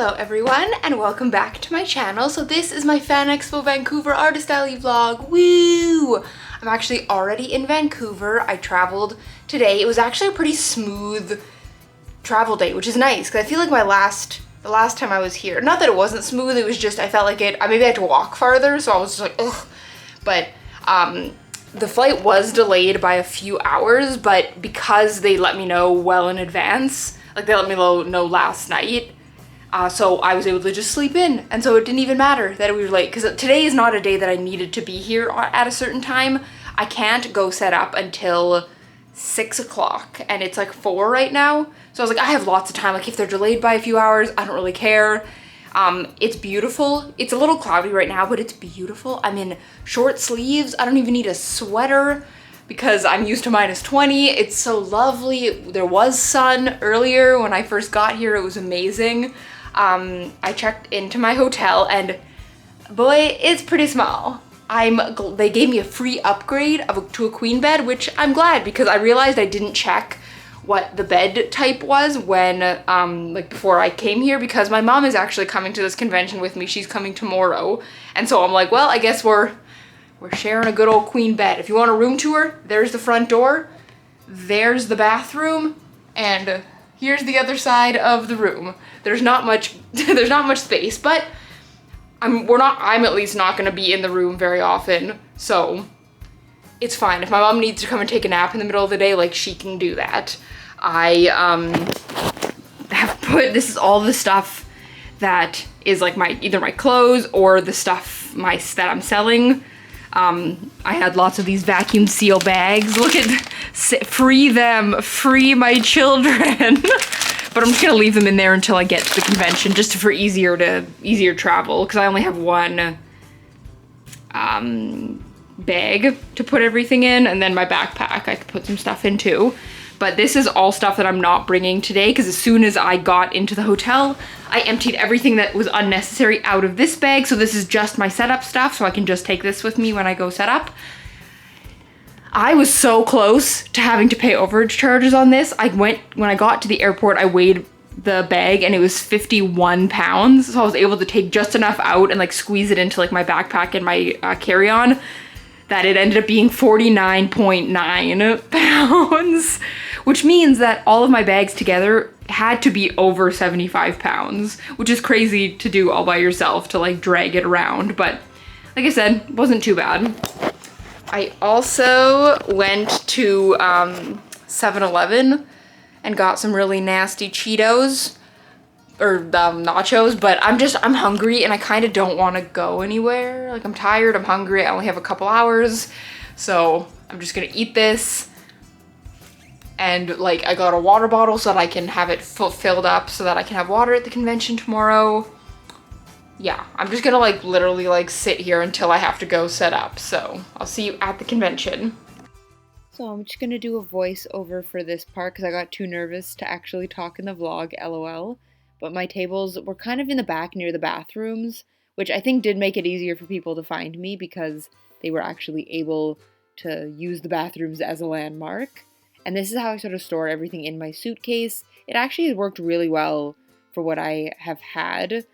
Hello everyone and welcome back to my channel. So this is my Fanexpo Vancouver Artist Alley vlog. Woo! I'm actually already in Vancouver. I traveled today. It was actually a pretty smooth travel day, which is nice because I feel like the last time I was here, not that it wasn't smooth, it was just I felt like maybe I had to walk farther, so I was just like, ugh. But the flight was delayed by a few hours, but because they let me know well in advance, like they let me know last night, so I was able to just sleep in, and so it didn't even matter that we were late, because today is not a day that I needed to be here at a certain time. I can't go set up until 6 o'clock, and it's like 4 right now, so I was like, I have lots of time. Like if they're delayed by a few hours, I don't really care. It's beautiful. It's a little cloudy right now, but it's beautiful. I'm in short sleeves. I don't even need a sweater because I'm used to -20. It's so lovely. There was sun earlier when I first got here. It was amazing. I checked into my hotel and boy, it's pretty small. They gave me a free upgrade to a queen bed, which I'm glad because I realized I didn't check what the bed type was when like before I came here, because my mom is actually coming to this convention with me. She's coming tomorrow, and so I'm like, well, I guess we're sharing a good old queen bed. If you want a room tour, there's the front door, there's the bathroom, and here's the other side of the room. There's not much there's not much space, but I'm at least not going to be in the room very often, so it's fine. If my mom needs to come and take a nap in the middle of the day, like, she can do that. I this is all the stuff that is like either my clothes or the stuff that I'm selling. I had lots of these vacuum seal bags. Look at, free them, free my children. But I'm just gonna leave them in there until I get to the convention, just for easier travel, because I only have one bag to put everything in, and then my backpack I could put some stuff in too. But this is all stuff that I'm not bringing today, because as soon as I got into the hotel, I emptied everything that was unnecessary out of this bag, so this is just my setup stuff, so I can just take this with me when I go set up. I was so close to having to pay overage charges on this. When I got to the airport, I weighed the bag and it was 51 pounds, so I was able to take just enough out and like squeeze it into like my backpack and my carry-on, that it ended up being 49.9 pounds, which means that all of my bags together had to be over 75 pounds, which is crazy to do all by yourself, to like drag it around. But like I said, it wasn't too bad. I also went to 7-Eleven and got some really nasty Cheetos, or nachos, but I'm hungry and I kind of don't want to go anywhere. Like, I'm tired, I'm hungry, I only have a couple hours, so I'm just gonna eat this. And like, I got a water bottle so that I can have it filled up so that I can have water at the convention tomorrow. Yeah, I'm just gonna like literally like sit here until I have to go set up, so I'll see you at the convention. So I'm just gonna do a voiceover for this part because I got too nervous to actually talk in the vlog, LOL. But my tables were kind of in the back near the bathrooms, which I think did make it easier for people to find me because they were actually able to use the bathrooms as a landmark. And this is how I sort of store everything in my suitcase. It actually has worked really well for what I have had.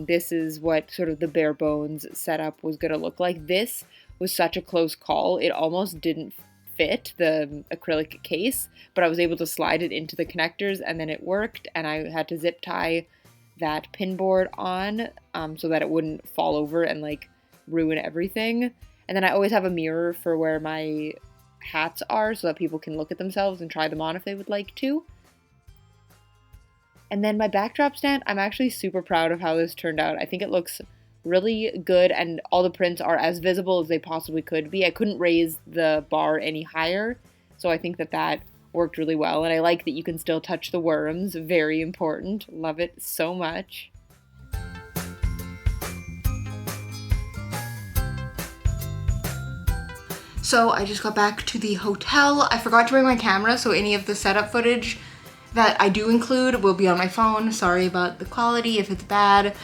This is what sort of the bare bones setup was gonna look like. This was such a close call. It almost didn't fit the acrylic case, but I was able to slide it into the connectors and then it worked, and I had to zip tie that pin board on so that it wouldn't fall over and like ruin everything. And then I always have a mirror for where my hats are so that people can look at themselves and try them on if they would like to. And then my backdrop stand, I'm actually super proud of how this turned out. I think it looks really good and all the prints are as visible as they possibly could be. I couldn't raise the bar any higher, so I think that worked really well. And I like that you can still touch the worms, very important. Love it so much. So I just got back to the hotel. I forgot to bring my camera, so any of the setup footage that I do include will be on my phone. Sorry about the quality if it's bad.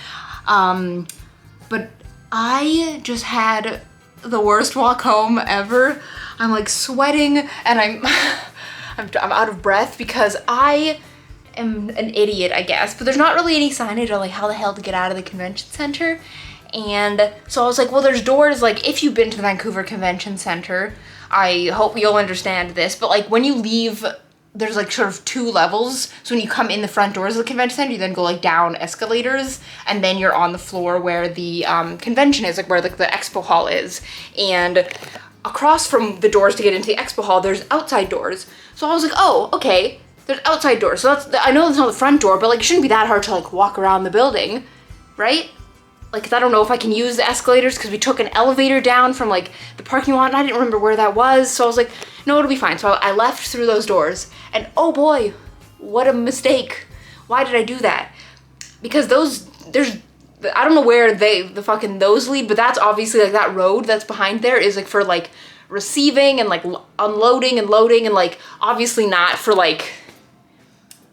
But I just had the worst walk home ever. I'm like sweating and I'm out of breath because I am an idiot, I guess, but there's not really any signage on like how the hell to get out of the convention center. And so I was like, well, there's doors, like if you've been to the Vancouver Convention Center, I hope you'll understand this, but like when you leave, there's like sort of 2 levels. So when you come in the front doors of the convention center, you then go like down escalators, and then you're on the floor where the convention is, like where like the expo hall is. And across from the doors to get into the expo hall, there's outside doors. So I was like, oh, okay, there's outside doors. So I know it's not the front door, but like it shouldn't be that hard to like walk around the building, right? Like, 'cause I don't know if I can use the escalators because we took an elevator down from like the parking lot and I didn't remember where that was. So I was like, no, it'll be fine. So I left through those doors and oh boy, what a mistake. Why did I do that? Because I don't know where the fucking those lead, but that's obviously like that road that's behind there is like for like receiving and like unloading and loading and like obviously not for like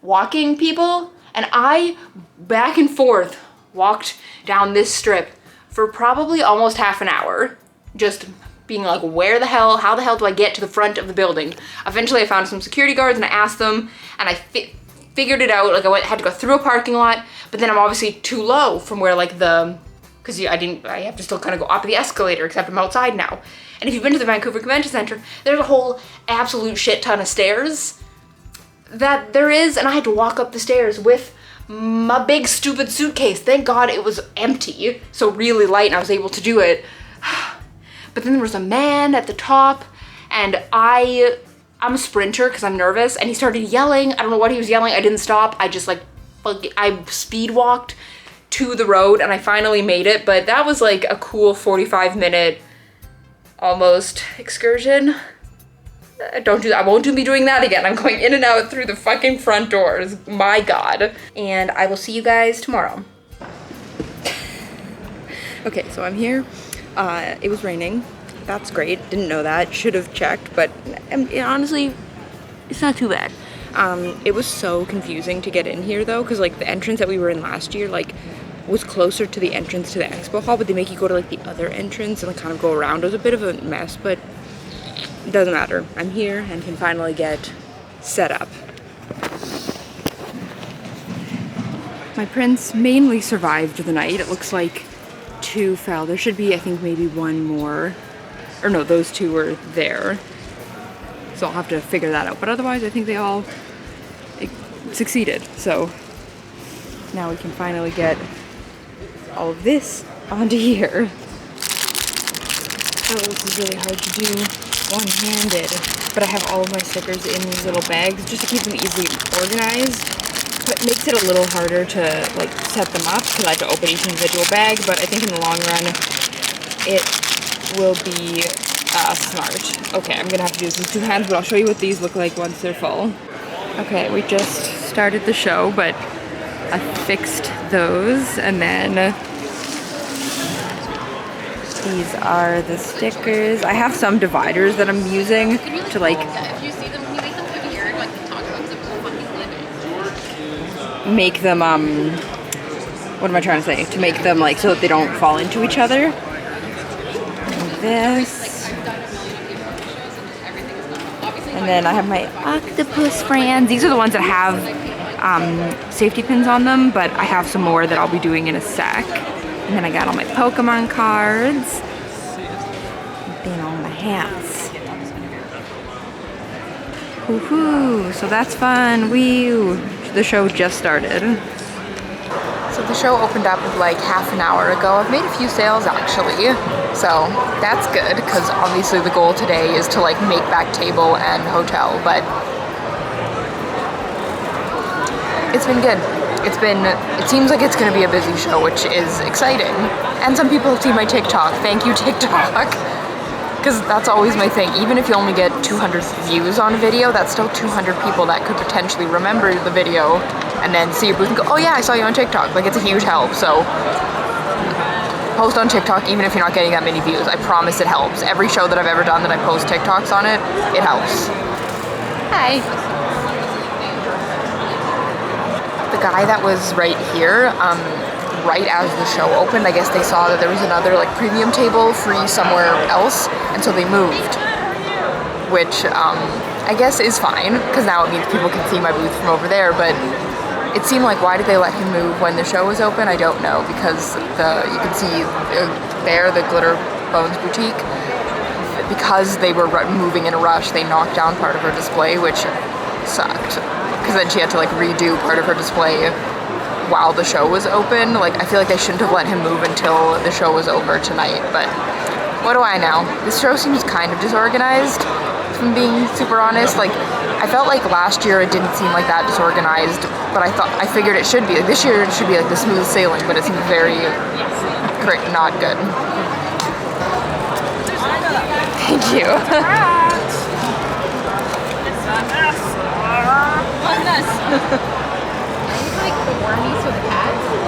walking people. And I back and forth walked down this strip for probably almost half an hour, just being like, how the hell do I get to the front of the building? Eventually I found some security guards and I asked them and I figured it out. Like I had to go through a parking lot, but then I'm obviously too low from where like because I have to still kind of go up the escalator, except I'm outside now. And if you've been to the Vancouver Convention Center, there's a whole absolute shit ton of stairs that there is, and I had to walk up the stairs with my big stupid suitcase. Thank God it was empty, so really light, and I was able to do it. But then there was a man at the top, and I'm a sprinter because I'm nervous, and he started yelling. I don't know what he was yelling. I didn't stop. I just like, I speed walked to the road, and I finally made it. But that was like a cool 45-minute almost excursion. I won't be doing that again. I'm going in and out through the fucking front doors. My God. And I will see you guys tomorrow. Okay, so I'm here. It was raining. That's great. Didn't know that. Should have checked, but honestly, it's not too bad. It was so confusing to get in here though, because like the entrance that we were in last year, like was closer to the entrance to the expo hall, but they make you go to like the other entrance and like kind of go around. It was a bit of a mess, but it doesn't matter. I'm here and can finally get set up. My prints mainly survived the night. It looks like 2 fell. There should be, I think, maybe 1 more. Or no, those 2 were there. So I'll have to figure that out. But otherwise, I think they all succeeded. So now we can finally get all of this onto here. Oh, this is really hard to do one-handed, but I have all of my stickers in these little bags just to keep them easily organized. But it makes it a little harder to like set them up because I have to open each individual bag, but I think in the long run it will be smart. Okay, I'm gonna have to do this with 2 hands, but I'll show you what these look like once they're full. Okay, we just started the show, but I fixed those, and then these are the stickers. I have some dividers that I'm using to like make them what am I trying to say? To make them like so that they don't fall into each other. And this. And then I have my octopus friends. These are the ones that have safety pins on them, but I have some more that I'll be doing in a sec. And then I got all my Pokemon cards. And then all my hats. Woohoo! So that's fun. Woo! The show just started. So the show opened up like half an hour ago. I've made a few sales actually. So that's good because obviously the goal today is to like make back table and hotel, but it's been good. It seems like it's gonna be a busy show, which is exciting. And some people have seen my TikTok. Thank you, TikTok. Because that's always my thing. Even if you only get 200 views on a video, that's still 200 people that could potentially remember the video and then see your booth and go, oh yeah, I saw you on TikTok. Like, it's a huge help. So post on TikTok even if you're not getting that many views. I promise it helps. Every show that I've ever done that I post TikToks on it, it helps. Hi. The guy that was right here, right as the show opened, I guess they saw that there was another like premium table free somewhere else, and so they moved, which I guess is fine because now it means people can see my booth from over there, but it seemed like, why did they let him move when the show was open? I don't know, because you can see there, the Glitter Bones Boutique, because they were moving in a rush, they knocked down part of her display, which sucked. Because then she had to like redo part of her display while the show was open. Like, I feel like they shouldn't have let him move until the show was over tonight, but what do I know? This show seems kind of disorganized, if I'm being super honest. Like, I felt like last year it didn't seem like that disorganized, but I figured it should be. Like, this year it should be like the smooth sailing, but it seems very not good. Thank you.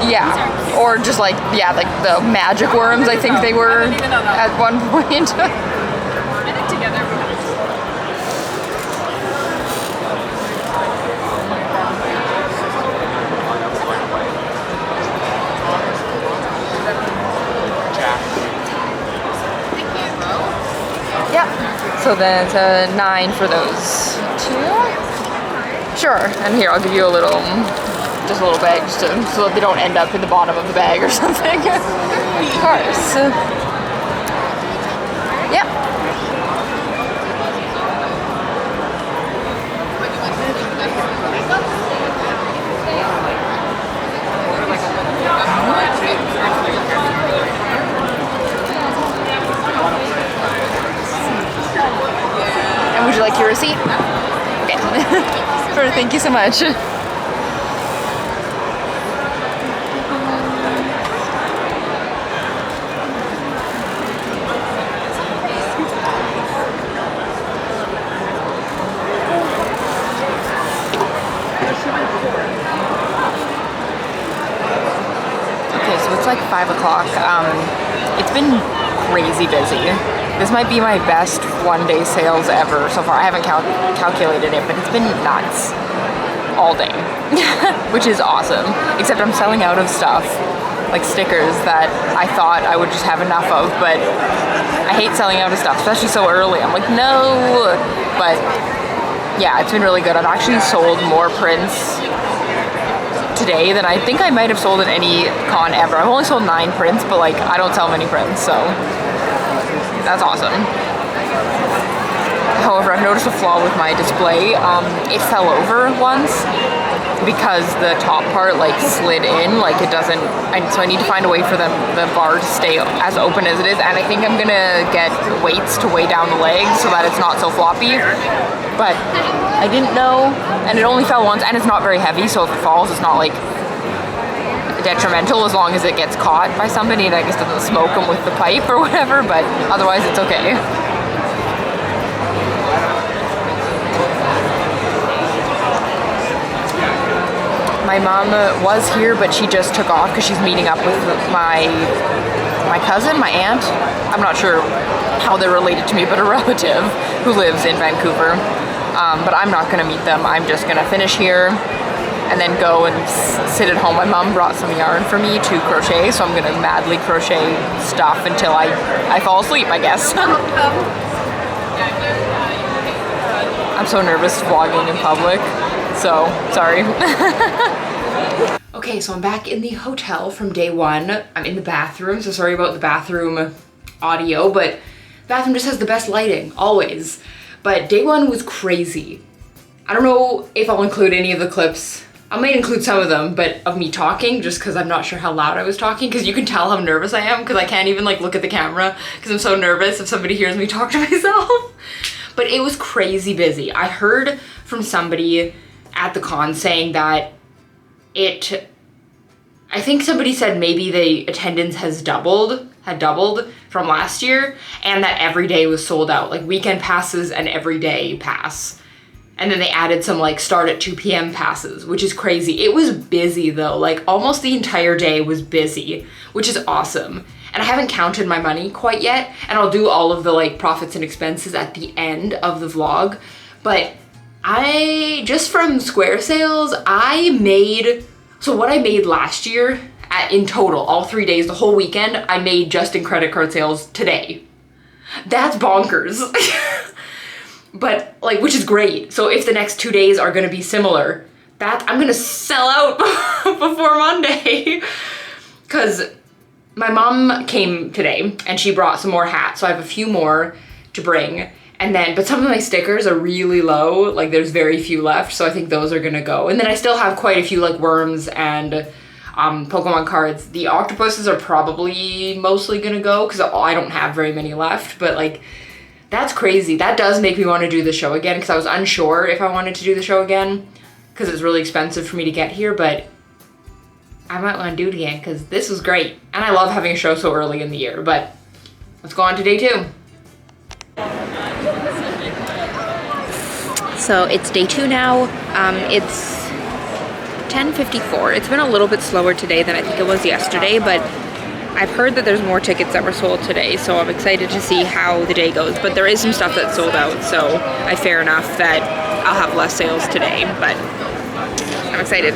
Yeah, or just like, yeah, like the magic worms, I think they were at one point. I think together we have. Yep. So then it's a 9 for those two. Sure. And here, I'll give you a little, just a little bag, just so that they don't end up in the bottom of the bag or something. Of course. Yep. And would you like your receipt? Okay. Thank you so much. It's like 5 o'clock. It's been crazy busy. This might be my best one-day sales ever so far. I haven't calculated it, but it's been nuts all day, which is awesome. Except I'm selling out of stuff, like stickers that I thought I would just have enough of, but I hate selling out of stuff, especially so early. I'm like, no. But yeah, it's been really good. I've actually sold more prints today than I think I might have sold at any con ever. I've only sold 9 prints, but like I don't sell many prints, so that's awesome. However, I've noticed a flaw with my display. It fell over once because the top part like slid in, like it doesn't, so I need to find a way for the bar to stay as open as it is, and I think I'm gonna get weights to weigh down the legs so that it's not so floppy. But I didn't know, and it only fell once, and it's not very heavy, so if it falls, it's not like detrimental as long as it gets caught by somebody and I guess doesn't smoke them with the pipe or whatever, but otherwise it's okay. My mom was here, but she just took off because she's meeting up with my cousin, my aunt. I'm not sure how they're related to me, but a relative who lives in Vancouver. But I'm not gonna meet them. I'm just gonna finish here and then go and sit at home. My mom brought some yarn for me to crochet, so I'm gonna madly crochet stuff until I fall asleep, I guess. I'm so nervous vlogging in public, so sorry. Okay, so I'm back in the hotel from day 1. I'm in the bathroom, so sorry about the bathroom audio, but the bathroom just has the best lighting, always. But day 1 was crazy. I don't know if I'll include any of the clips. I might include some of them, but of me talking, just because I'm not sure how loud I was talking, because you can tell how nervous I am, because I can't even like look at the camera, because I'm so nervous if somebody hears me talk to myself. But it was crazy busy. I heard from somebody at the con saying that I think somebody said maybe the attendance had doubled from last year, and that every day was sold out, like weekend passes and everyday pass. And then they added some like start at 2 p.m. passes, which is crazy. It was busy though, like almost the entire day was busy, which is awesome. And I haven't counted my money quite yet, and I'll do all of the like profits and expenses at the end of the vlog. But just from Square sales, so what I made last year in total, all 3 days, the whole weekend, I made just in credit card sales today. That's bonkers. But like, which is great. So if the next 2 days are gonna be similar, that I'm gonna sell out before Monday. Cause my mom came today and she brought some more hats, so I have a few more to bring. And then, but some of my stickers are really low, like there's very few left, so I think those are gonna go. And then I still have quite a few like worms and Pokemon cards. The octopuses are probably mostly gonna go because I don't have very many left, but like, that's crazy. That does make me want to do the show again because I was unsure if I wanted to do the show again because it's really expensive for me to get here, but I might want to do it again because this was great. And I love having a show so early in the year, but let's go on to day 2. So it's day 2 now. It's 10:54. It's been a little bit slower today than I think it was yesterday, but I've heard that there's more tickets that were sold today, so I'm excited to see how the day goes. But there is some stuff that's sold out, so fair enough that I'll have less sales today, but I'm excited.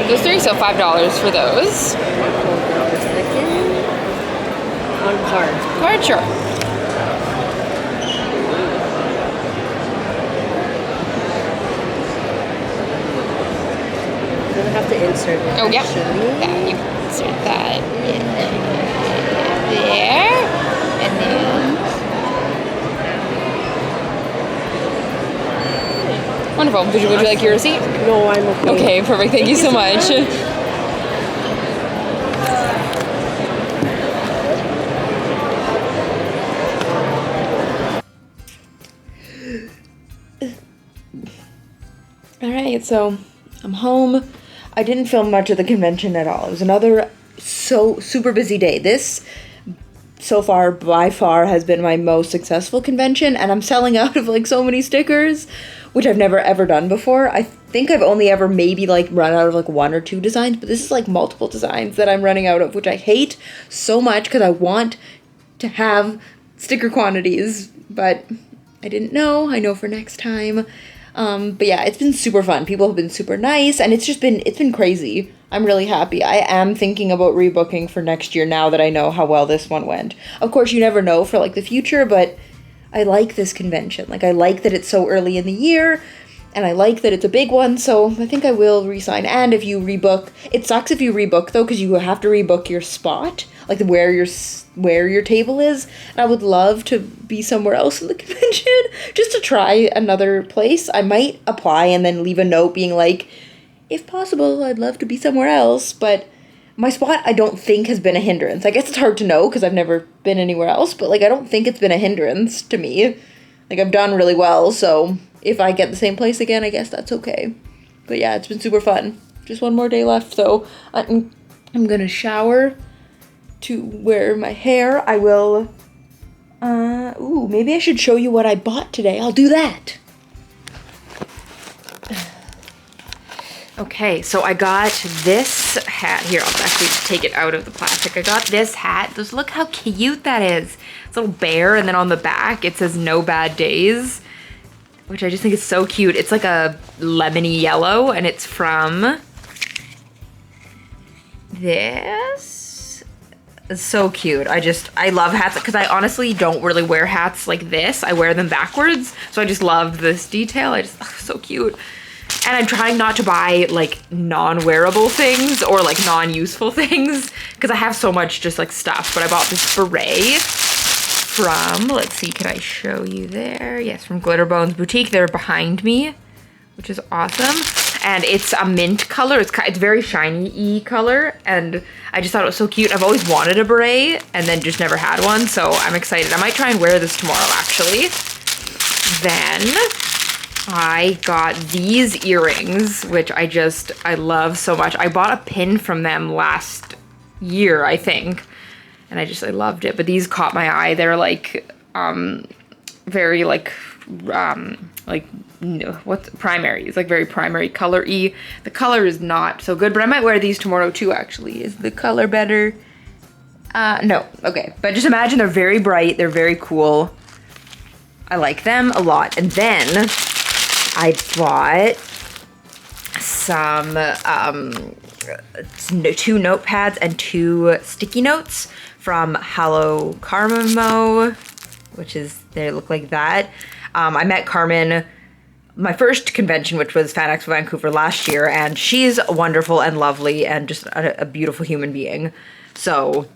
Those 3, so $5 for those. On card. Card, sure. You'll have to insert it. Oh, yeah. Actually. Yeah, you can insert that in there. And then... Wonderful. Would you like your receipt? No, I'm okay. Okay, perfect. Thank you so much. All right, so I'm home. I didn't film much of the convention at all. It was another super busy day. This so far by far has been my most successful convention, and I'm selling out of like so many stickers, which I've never ever done before. I think I've only ever maybe like run out of like 1 or 2 designs, but this is like multiple designs that I'm running out of, which I hate so much because I want to have sticker quantities, but I didn't know. I know for next time. But yeah, it's been super fun. People have been super nice, and it's been crazy. I'm really happy. I am thinking about rebooking for next year now that I know how well this one went. Of course, you never know for like the future, but I like this convention. Like, I like that it's so early in the year, and I like that it's a big one, so I think I will re-sign. And if you rebook, it sucks if you rebook though, because you have to rebook your spot, like where your table is. And I would love to be somewhere else in the convention, just to try another place. I might apply and then leave a note being like, if possible, I'd love to be somewhere else, but my spot I don't think has been a hindrance. I guess it's hard to know because I've never been anywhere else, but like I don't think it's been a hindrance to me. Like, I've done really well, so if I get the same place again, I guess that's okay. But yeah, it's been super fun. Just one more day left, so I'm gonna shower to wear my hair. I will, maybe I should show you what I bought today. I'll do that. Okay, so I got this hat. Here, I'll actually take it out of the plastic. I got this hat. Just look how cute that is. It's a little bear, and then on the back it says "No Bad Days," which I just think is so cute. It's like a lemony yellow, and it's from this. It's so cute. I love hats because I honestly don't really wear hats like this. I wear them backwards, so I just love this detail. So cute. And I'm trying not to buy like non-wearable things or like non-useful things because I have so much just like stuff. But I bought this beret from, let's see, can I show you there? Yes, from Glitterbones Boutique. They're behind me, which is awesome. And it's a mint color. It's very shiny-y color. And I just thought it was so cute. I've always wanted a beret and then just never had one. So I'm excited. I might try and wear this tomorrow actually. Then I got these earrings, which I love so much. I bought a pin from them last year, I think, and I loved it. But these caught my eye. They're like, very like what's primary? It's like very primary color-y. The color is not so good, but I might wear these tomorrow too, actually. Is the color better? No, okay. But just imagine they're very bright. They're very cool. I like them a lot. And then I bought some 2 notepads and 2 sticky notes from Hello Carmo, which is, they look like that. I met Carmen my first convention, which was Fanexpo Vancouver last year, and she's wonderful and lovely and just a beautiful human being. So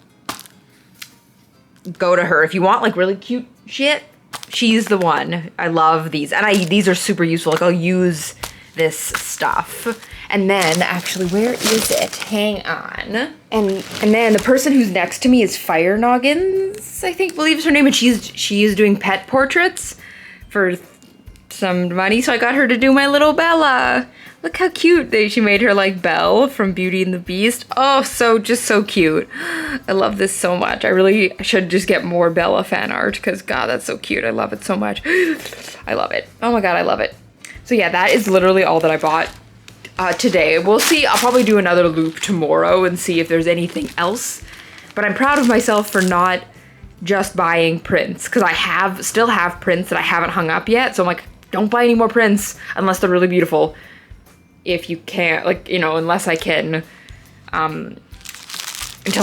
go to her if you want like really cute shit. She's the one. I love these. And these are super useful. Like I'll use this stuff. And then actually, where is it? Hang on. And then the person who's next to me is Fire Noggins, I think, believes her name. And she is doing pet portraits for some money. So I got her to do my little Bella. Look how cute she made her like Belle from Beauty and the Beast. Oh, just so cute. I love this so much. I really should just get more Bella fan art because God, that's so cute. I love it so much. I love it. Oh my God, I love it. So yeah, that is literally all that I bought today. We'll see. I'll probably do another loop tomorrow and see if there's anything else. But I'm proud of myself for not just buying prints because I still have prints that I haven't hung up yet. So I'm like, don't buy any more prints unless they're really beautiful. If you can't, like, you know, unless I can, until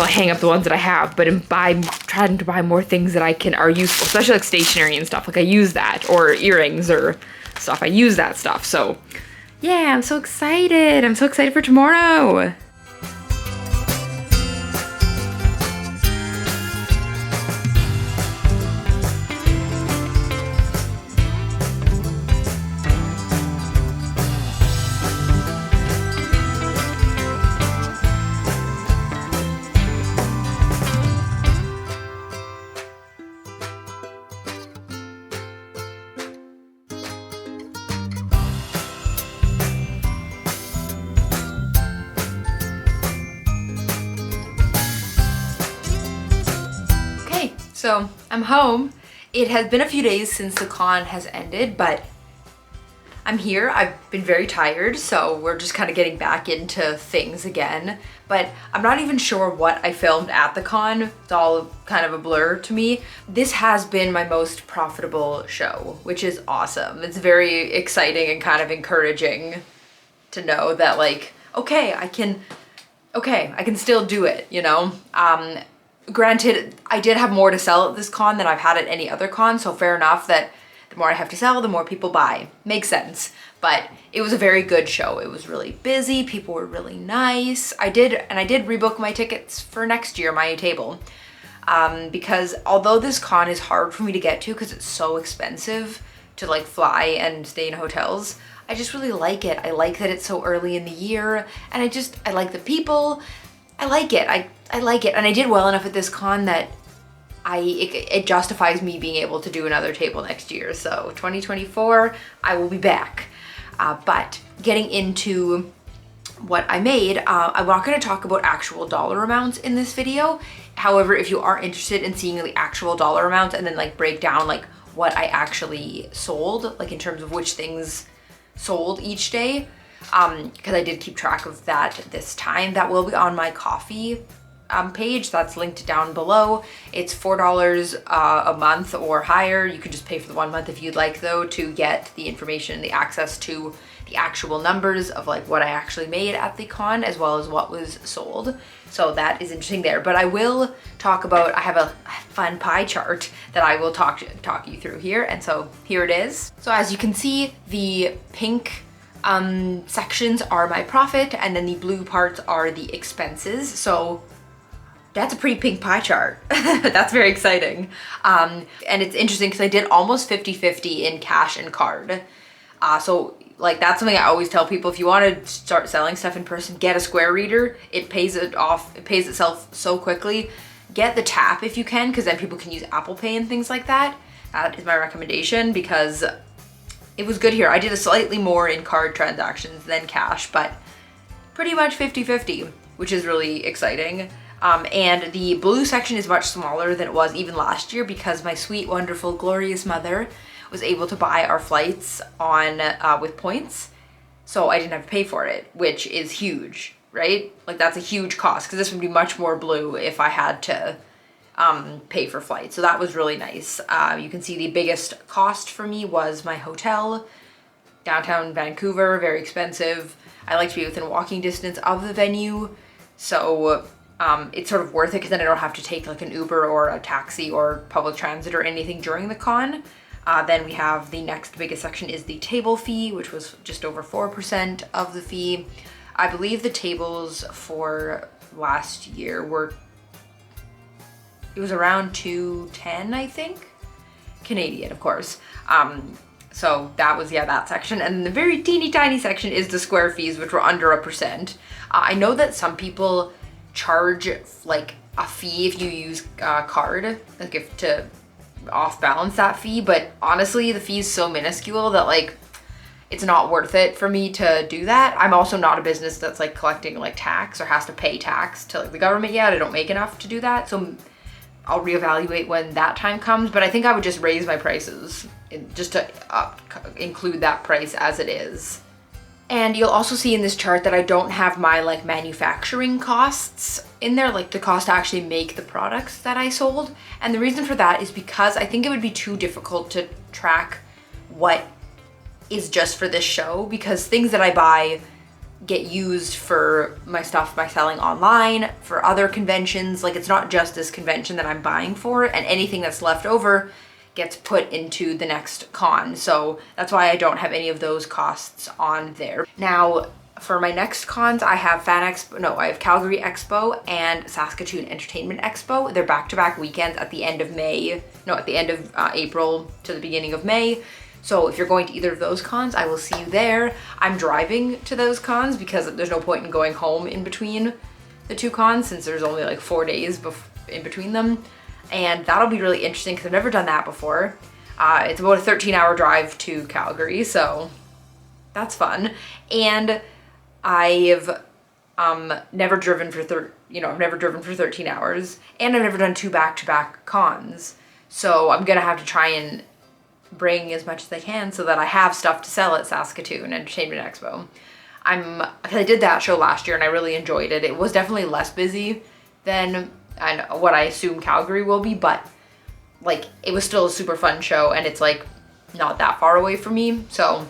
I hang up the ones that I have, but trying to buy more things that are useful, especially like stationery and stuff. Like I use that, or earrings or stuff. I use that stuff. So yeah, I'm so excited. I'm so excited for tomorrow. So I'm home. It has been a few days since the con has ended, but I'm here. I've been very tired, so we're just kind of getting back into things again. But I'm not even sure what I filmed at the con. It's all kind of a blur to me. This has been my most profitable show, which is awesome. It's very exciting and kind of encouraging to know that like, okay, I can still do it, you know? Granted, I did have more to sell at this con than I've had at any other con, so fair enough that the more I have to sell, the more people buy. Makes sense. But it was a very good show. It was really busy. People were really nice. I did rebook my tickets for next year, my table. Because although this con is hard for me to get to because it's so expensive to like fly and stay in hotels, I just really like it. I like that it's so early in the year, and I like the people. I like it. I like it. And I did well enough at this con that it justifies me being able to do another table next year. So 2024, I will be back. But getting into what I made, I'm not going to talk about actual dollar amounts in this video. However, if you are interested in seeing the actual dollar amounts and then like break down like what I actually sold, like in terms of which things sold each day, because I did keep track of that this time. That will be on my Ko-fi page that's linked down below. It's $4 a month or higher. You could just pay for the 1 month if you'd like, though, to get the information and the access to the actual numbers of like what I actually made at the con as well as what was sold. So that is interesting there. But I will talk about, I have a fun pie chart that I will talk you through here. And so here it is. So as you can see, the pink sections are my profit, and then the blue parts are the expenses. So that's a pretty pink pie chart. That's very exciting. And it's interesting because I did almost 50-50 in cash and card. So like that's something I always tell people: if you want to start selling stuff in person, get a Square reader. It pays itself so quickly. Get the tap if you can, because then people can use Apple Pay and things like that. That is my recommendation, because it was good here. I did a slightly more in card transactions than cash, but pretty much 50-50, which is really exciting. And the blue section is much smaller than it was even last year, because my sweet, wonderful, glorious mother was able to buy our flights on with points. So I didn't have to pay for it, which is huge, right? Like that's a huge cost, because this would be much more blue if I had to pay for flights. So that was really nice. You can see the biggest cost for me was my hotel, downtown Vancouver, very expensive. I like to be within walking distance of the venue. So it's sort of worth it, because then I don't have to take like an Uber or a taxi or public transit or anything during the con. Then we have the next biggest section is the table fee, which was just over 4% of the fee. I believe the tables for last year it was around $210, I think, Canadian, of course. So that was, that section. And the very teeny tiny section is the Square fees, which were under 1%. I know that some people charge like a fee if you use card, like if to off balance that fee, but honestly the fee is so minuscule that like it's not worth it for me to do that. I'm also not a business that's like collecting like tax or has to pay tax to like the government yet. I don't make enough to do that, so I'll reevaluate when that time comes, but I think I would just raise my prices just to include that price as it is. And you'll also see in this chart that I don't have my like manufacturing costs in there, like the cost to actually make the products that I sold. And the reason for that is because I think it would be too difficult to track what is just for this show, because things that I buy get used for my stuff by selling online, for other conventions. Like it's not just this convention that I'm buying for, and anything that's left over gets put into the next con. So that's why I don't have any of those costs on there. Now, for my next cons, I have I have Calgary Expo and Saskatoon Entertainment Expo. They're back-to-back weekends at the end of April to the beginning of May. So if you're going to either of those cons, I will see you there. I'm driving to those cons because there's no point in going home in between the two cons, since there's only like 4 days in between them. And that'll be really interesting because I've never done that before. It's about a 13-hour drive to Calgary, so that's fun. And I've never driven for 13 hours, and I've never done 2 back-to-back cons. So I'm gonna have to try and bring as much as I can so that I have stuff to sell at Saskatoon Entertainment Expo. I did that show last year and I really enjoyed it. It was definitely less busy than what I assume Calgary will be, but like it was still a super fun show, and it's like not that far away from me. So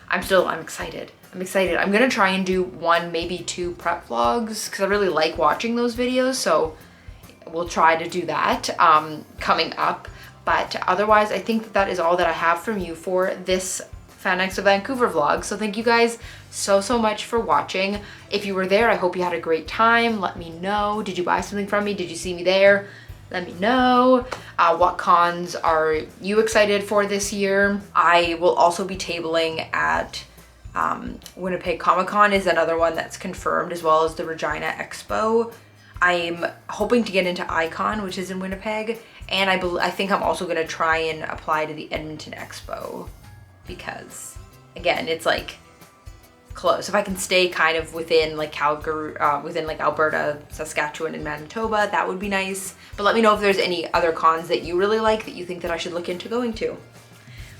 I'm excited. I'm gonna try and do 1, maybe 2 prep vlogs, because I really like watching those videos. So we'll try to do that coming up. But otherwise, I think that is all that I have from you for this Fanexpo Vancouver vlog. So thank you guys so much for watching. If you were there, I hope you had a great time. Let me know. Did you buy something from me? Did you see me there? Let me know. What cons are you excited for this year? I will also be tabling at Winnipeg Comic Con is another one that's confirmed, as well as the Regina Expo. I'm hoping to get into Icon, which is in Winnipeg, and I think I'm also gonna try and apply to the Edmonton Expo, because again, it's like close. If I can stay kind of within like Calgary, within like Alberta, Saskatchewan, and Manitoba, that would be nice. But let me know if there's any other cons that you really like that you think that I should look into going to.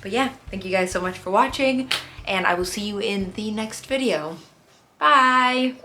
But yeah, thank you guys so much for watching, and I will see you in the next video. Bye!